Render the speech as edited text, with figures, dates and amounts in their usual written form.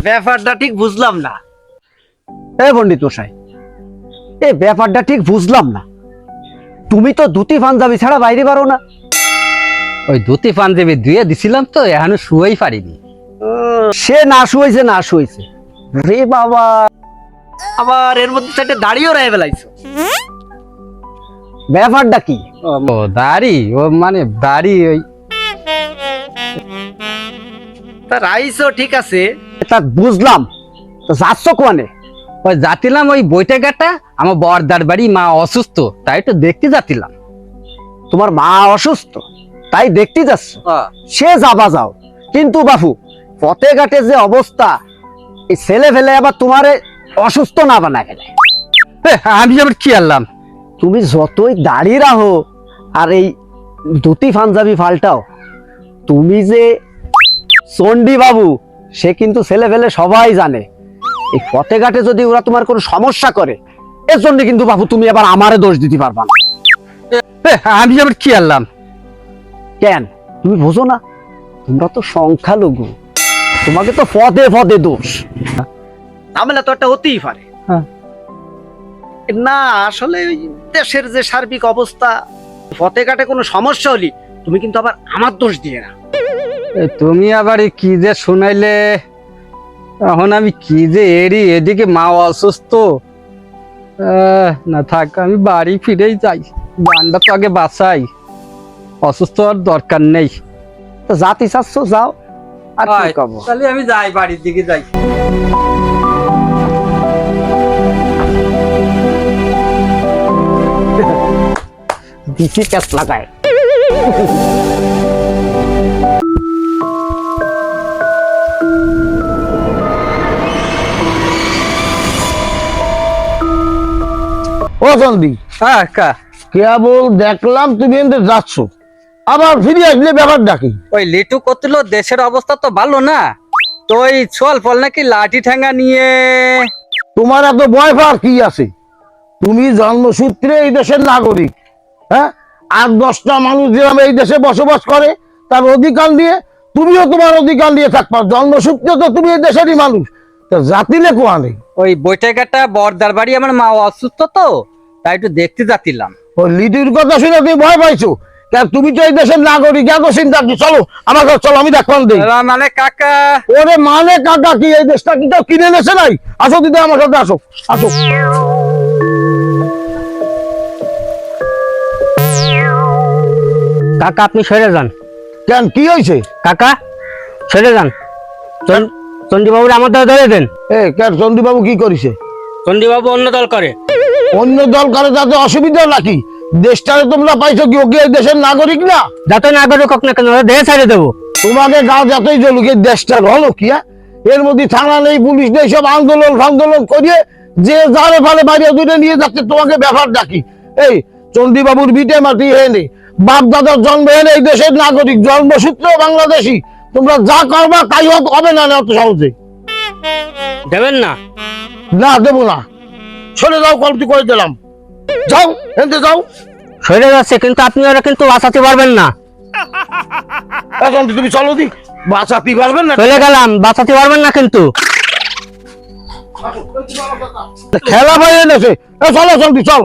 ব্যাপারটা ঠিক বুঝলাম না। পণ্ডিত মশাই, এই ব্যাপারটা ঠিক বুঝলাম না। তুমি তো ধুতি পাঞ্জাবি ছাড়া বাইরে পারো না। ওই ধুতি পাঞ্জাবি ধুয়ে দিছিলাম তো এখনো শুয়েই পারিনি। সে না শুয়েছে রে বাবা, আবার এর মধ্যে সেটা দাড়িও রেখে ফেলাইছো। ব্যাপারটা কি? ও দাড়ি, ও মানে দাড়ি ওই রাইসও ঠিক আছে, তা বুঝলাম। তো যাচ্ছ কোয়ানে? ওই যাতিলাম ওই বইটা গাটা, আমার বড়দার বাড়ি, মা অসুস্থ, তাই তো দেখতে যাতিলাম। তোমার মা অসুস্থ তাই দেখতে যাচ্ছ? সে যাবা যাও, কিন্তু বাপু পথে ঘাটে যে অবস্থা, এই ছেলে ফেলে আবার তোমারে অসুস্থ না বানা গেলে। আমি আবার কি আনলাম? তুমি যতই দাড়ি রাখো আর এই ধুতি পাঞ্জাবি পাল্টাও, তুমি যে চন্ডী বাবু সে কিন্তু ছেলে ফেলে সবাই জানে। এই পথে ঘাটে যদি ওরা তোমার কোনো সমস্যা করে, এর জন্য কিন্তু বাবু তুমি আবার আমারে দোষ দিতে পারবা না। আমি আবার কি আনলাম? কেন তুমি বোঝো না? তোমরা তো সংখ্যালঘু, তোমাকে তো পদে পদে দোষ। ঝামেলা তো একটা হতেই পারে। না আসলে দেশের যে সার্বিক অবস্থা, পথে ঘাটে কোনো সমস্যা হলে তুমি কিন্তু আবার আমার দোষ দিয়ে না। তুমি আবার কি যে শুনাইলে, এখন আমি কি যে এরি, এদিকে মা অসুস্থ। না থাক, আমি বাড়ি ফিরেই যাই, গানটা তো আগে বাঁচাই, অসুস্থ আর দরকার নেই। তো যাতে চাচ্ছ যাও, আর কি করব? তাহলে আমি যাই, বাড়ির দিকে যাই। দিছি ক্যাশ লাগায়। ও চন্দি, হ্যাঁ কেবল দেখলাম তুমি যাচ্ছ, আবার ফিরে আসলে ব্যাপার ডাকি। ওই লিটু করছিল, দেশের অবস্থা তো ভালো না, তো ওই ছোয়াল ফল নাকি লাঠি ঠেঙ্গা নিয়ে। তোমার এত ভয় পাওয়ার কি আছে? তুমি জন্মসূত্রে এই দেশের নাগরিক, হ্যাঁ? আর 10টা মানুষ যেরকম এই দেশে বসবাস করে, তার অধিকার নিয়ে তুমিও তোমার অধিকার নিয়ে থাকবা। জন্মসূত্রে তো তুমি এই দেশেরই মানুষ, তো জাতিলে কোয়া নেই। ওই বৈঠাঘাটা বর্দার বাড়ি, আমার মা অসুস্থ তো তাই একটু দেখতে যাচ্ছিলাম। ওই লিটুর কথা শুনে তুমি ভয় পাইছো? তুমি তো এই দেশের নাগরিক, এত চিন্তা কি? চলো আমার কাছে চলো, আমি দেখলাম দিই। মানে কাকা? ওরে মানে কাকা কি, এই দেশটা কি কেউ কিনে নেছে নাই? আসো দিদি আমার সাথে, আসো আসো। কাকা আপনি সরে যান। কেন, কি হয়েছে? কাকা সরে যান, চন্ডীবাবুর আমার দল ধরে দেন। কেন চন্ডীবাবু কি করেছে? চন্ডীবাবু অন্য দল করে। অন্য দল করে তাতে অসুবিধা নাকি? দেশটারে তোমরা পাইছো কি? ওকে এই দেশের নাগরিক না? যত নাগরিক হোক না কেন, দেশ ছেড়ে দেবো। তোমাকে গাও যতই চলুক, এই দেশটার হলো কি? এর মধ্যে থানা নেই, পুলিশ নেই, সব আন্দোলন ফান্দোলন করিয়ে যে যারে ফালে বাইরে দূরে নিয়ে যাচ্ছে, তোমাকে ব্যাপার ডাকি। এই চন্ডীবাবুর ভিটে মাটি হেনে, বাপ দাদার জন্ম হেনে এই দেশের নাগরিক, জন্মসূত্র বাংলাদেশি। তোমরা যা করবা তাই হবে না অত সহজে। দেবেন না? না দেবো না। সরে যাও, কলটি করে দিলাম। যাও হেনতে যাও। সরে যাচ্ছে, কিন্তু আপনি ওরা কিন্তু বাঁচাতে পারবেন না। এখন তুমি চলো দি, বাঁচাতে পারবেন না? চলে গেলাম, বাঁচাতে পারবেন না কিন্তু। খেলা পাই এনেছে, চলো চলতি চল।